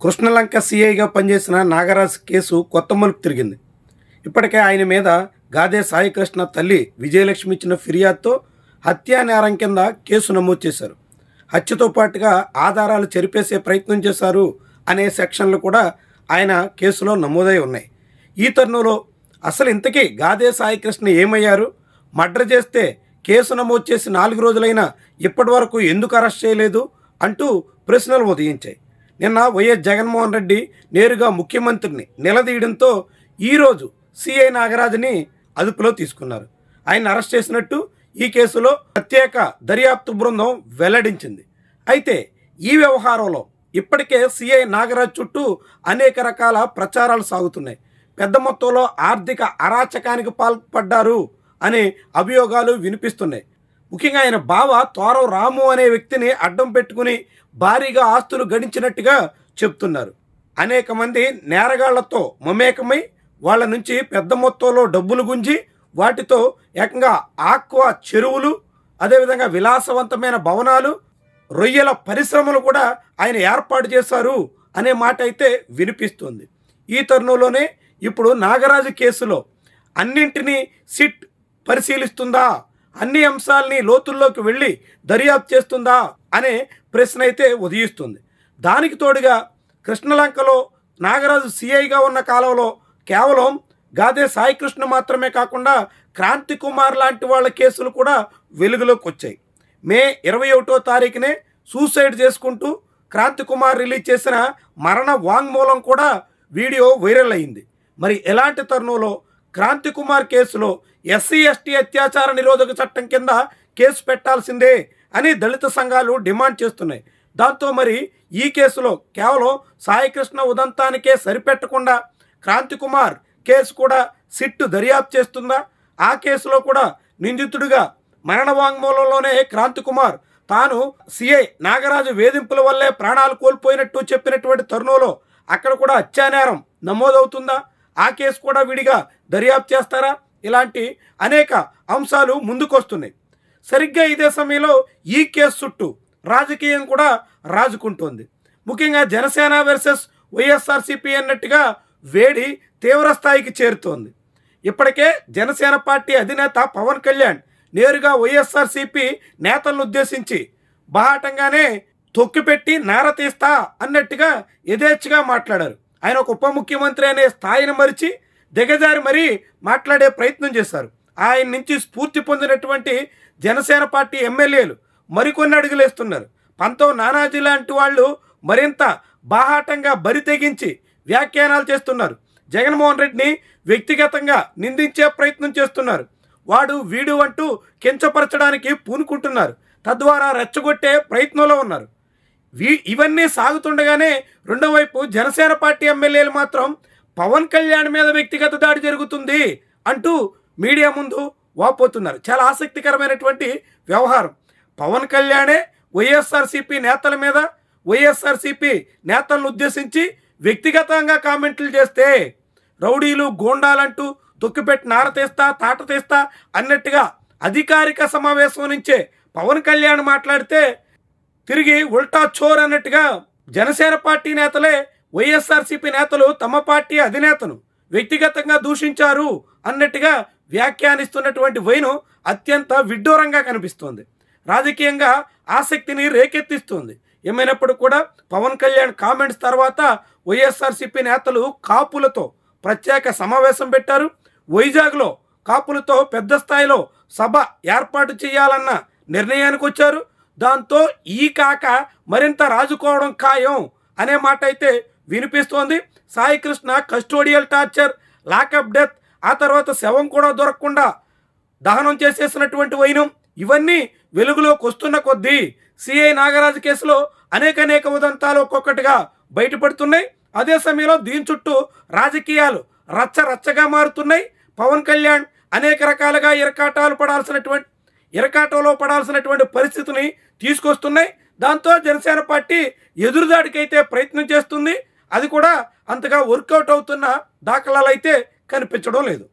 కృష్ణలంక సీఐగా పనిచేసిన నాగరాజ్ కేసు కొత్త మలుపు తిరిగింది. ఇప్పటికే ఆయన మీద గాదే సాయికృష్ణ తల్లి విజయలక్ష్మి ఇచ్చిన ఫిర్యాదుతో హత్యా నేరం కింద కేసు నమోదు చేశారు. హత్యతో పాటుగా ఆధారాలు చెరిపేసే ప్రయత్నం చేశారు అనే సెక్షన్లు కూడా ఆయన కేసులో నమోదై ఉన్నాయి. ఈ తరుణంలో అసలు ఇంతకీ గాదే సాయికృష్ణ ఏమయ్యారు? మర్డర్ చేస్తే కేసు నమోదు చేసి 4 రోజులైనా ఇప్పటి వరకు ఎందుకు అరెస్ట్ చేయలేదు అంటూ ప్రశ్నలు ఉదయించాయి. నిన్న వైఎస్ జగన్మోహన్ రెడ్డి నేరుగా ముఖ్యమంత్రిని నిలదీయడంతో ఈరోజు సిఐ నాగరాజుని అదుపులో తీసుకున్నారు. ఆయన అరెస్ట్ చేసినట్టు ఈ కేసులో ప్రత్యేక దర్యాప్తు బృందం వెల్లడించింది. అయితే ఈ వ్యవహారంలో ఇప్పటికే సిఐ నాగరాజు చుట్టూ అనేక రకాల ప్రచారాలు సాగుతున్నాయి. పెద్ద మొత్తంలో ఆర్థిక అరాచకానికి పాల్పడ్డారు అనే అభియోగాలు వినిపిస్తున్నాయి. ముఖ్యంగా ఆయన బావ తోరవ రాము అనే వ్యక్తిని అడ్డం పెట్టుకుని భారీగా ఆస్తులు గడించినట్టుగా చెప్తున్నారు. అనేక మంది నేరగాళ్లతో మమేకమై వాళ్ళ నుంచి పెద్ద మొత్తంలో డబ్బులు గుంజి వాటితో ఏకంగా ఆక్వా చెరువులు, అదేవిధంగా విలాసవంతమైన భవనాలు, రొయ్యల పరిశ్రమలు కూడా ఆయన ఏర్పాటు చేశారు అనే మాట అయితే వినిపిస్తుంది. ఈ తరుణంలోనే ఇప్పుడు నాగరాజు కేసులో అన్నింటినీ సిట్ పరిశీలిస్తుందా, అన్ని అంశాలని లోతుల్లోకి వెళ్ళి దర్యాప్తు చేస్తుందా అనే ప్రశ్న అయితే ఉదయిస్తుంది. దానికి తోడుగా కృష్ణలంకలో నాగరాజు సిఐగా ఉన్న కాలంలో కేవలం గాదే సాయికృష్ణ మాత్రమే కాకుండా క్రాంతి కుమార్ లాంటి వాళ్ళ కేసులు కూడా వెలుగులోకి వచ్చాయి. మే 21వ తారీఖునే సూసైడ్ చేసుకుంటూ క్రాంతి కుమార్ రిలీజ్ చేసిన మరణ వాంగ్మూలం కూడా వీడియో వైరల్ అయింది. మరి ఎలాంటి తరుణంలో క్రాంతి కుమార్ కేసులో ఎస్సీ ఎస్టీ అత్యాచార నిరోధక చట్టం కింద కేసు పెట్టాల్సిందే అని దళిత సంఘాలు డిమాండ్ చేస్తున్నాయి. దాంతో మరి ఈ కేసులో కేవలం సాయికృష్ణ ఉదంతానికే సరిపెట్టకుండా క్రాంతి కుమార్ కేసు కూడా సిట్టు దర్యాప్తు చేస్తుందా? ఆ కేసులో కూడా నిందితుడిగా మరణ వాంగ్మూలంలోనే క్రాంతి కుమార్ తాను సిఐ నాగరాజు వేధింపుల వల్లే ప్రాణాలు కోల్పోయినట్టు చెప్పినటువంటి తరుణంలో అక్కడ కూడా హత్యానేరం నమోదవుతుందా? ఆ కేసు కూడా విడిగా దర్యాప్తు చేస్తారా? ఇలాంటి అనేక అంశాలు ముందుకొస్తున్నాయి. సరిగ్గా ఇదే సమయంలో ఈ కేసు చుట్టూ రాజకీయం కూడా రాజుకుంటోంది. ముఖ్యంగా జనసేన వర్సెస్ వైఎస్ఆర్సీపీ అన్నట్టుగా వేడి తీవ్ర స్థాయికి చేరుతోంది. ఇప్పటికే జనసేన పార్టీ అధినేత పవన్ కళ్యాణ్ నేరుగా వైఎస్ఆర్సీపీ నేతలను ఉద్దేశించి బాహాటంగానే తొక్కిపెట్టి నారతీస్తా అన్నట్టుగా యథేచ్ఛగా మాట్లాడారు. ఆయన ఒక ఉప ముఖ్యమంత్రి అనే స్థాయిని మరిచి దిగజారి మరీ మాట్లాడే ప్రయత్నం చేశారు. ఆయన నుంచి స్ఫూర్తి పొందినటువంటి జనసేన పార్టీ ఎమ్మెల్యేలు మరికొన్ని అడుగులేస్తున్నారు. పంతం నానాజీ లాంటి వాళ్ళు మరింత బాహాటంగా బరి తెగించి వ్యాఖ్యానాలు చేస్తున్నారు. జగన్మోహన్ రెడ్డిని వ్యక్తిగతంగా నిందించే ప్రయత్నం చేస్తున్నారు. వాడు వీడు అంటూ కించపరచడానికి పూనుకుంటున్నారు. తద్వారా రెచ్చగొట్టే ప్రయత్నంలో ఉన్నారు. ఇవన్నీ సాగుతుండగానే రెండో వైపు జనసేన పార్టీ ఎమ్మెల్యేలు మాత్రం పవన్ కళ్యాణ్ మీద వ్యక్తిగత దాడి జరుగుతుంది అంటూ మీడియా ముందు వాపోతున్నారు. చాలా ఆసక్తికరమైనటువంటి వ్యవహారం. పవన్ కళ్యాణే వైఎస్ఆర్సీపీ నేతల మీద, వైఎస్ఆర్సీపీ నేతలను ఉద్దేశించి వ్యక్తిగతంగా కామెంట్లు చేస్తే రౌడీలు గోండాలంటూ తొక్కిపెట్టి నారతీస్తా తాట తీస్తా అన్నట్టుగా అధికారిక సమావేశం నుంచే పవన్ కళ్యాణ్ మాట్లాడితే తిరిగి ఉల్టా చోర్ అన్నట్టుగా జనసేన పార్టీ నేతలే వైఎస్ఆర్సీపీ నేతలు తమ పార్టీ అధినేతను వ్యక్తిగతంగా దూషించారు అన్నట్టుగా వ్యాఖ్యానిస్తున్నటువంటి వైను అత్యంత విడ్డూరంగా కనిపిస్తోంది. రాజకీయంగా ఆసక్తిని రేకెత్తిస్తుంది. ఏమైనప్పుడు కూడా పవన్ కళ్యాణ్ కామెంట్స్ తర్వాత వైఎస్ఆర్సీపీ నేతలు కాపులతో ప్రత్యేక సమావేశం పెట్టారు. వైజాగ్లో కాపులతో పెద్ద స్థాయిలో సభ ఏర్పాటు చేయాలన్న నిర్ణయానికి వచ్చారు. దాంతో ఈ కాక మరింత రాజుకోవడం ఖాయం అనే మాట అయితే వినిపిస్తోంది. Saikrishna custodial torture, lockup death, ఆ తర్వాత శవం కూడా దొరకకుండా దహనం చేసేసినటువంటి వైనం, ఇవన్నీ వెలుగులోకి వస్తున్న కొద్దీ సిఐ నాగరాజు కేసులో అనేక ఉదంతాలు ఒక్కొక్కటిగా బయటపడుతున్నాయి. అదే సమయంలో దీని చుట్టూ రాజకీయాలు రచ్చరచ్చగా మారుతున్నాయి. పవన్ కళ్యాణ్ అనేక రకాలుగా ఇరకాటంలో పడాల్సినటువంటి పరిస్థితిని తీసుకొస్తున్నాయి. దాంతో జనసేన పార్టీ ఎదురుదాడికైతే ప్రయత్నం చేస్తుంది. అది కూడా అంతగా వర్కౌట్ అవుతున్న దాఖలాలు అయితే కనిపించడం లేదు.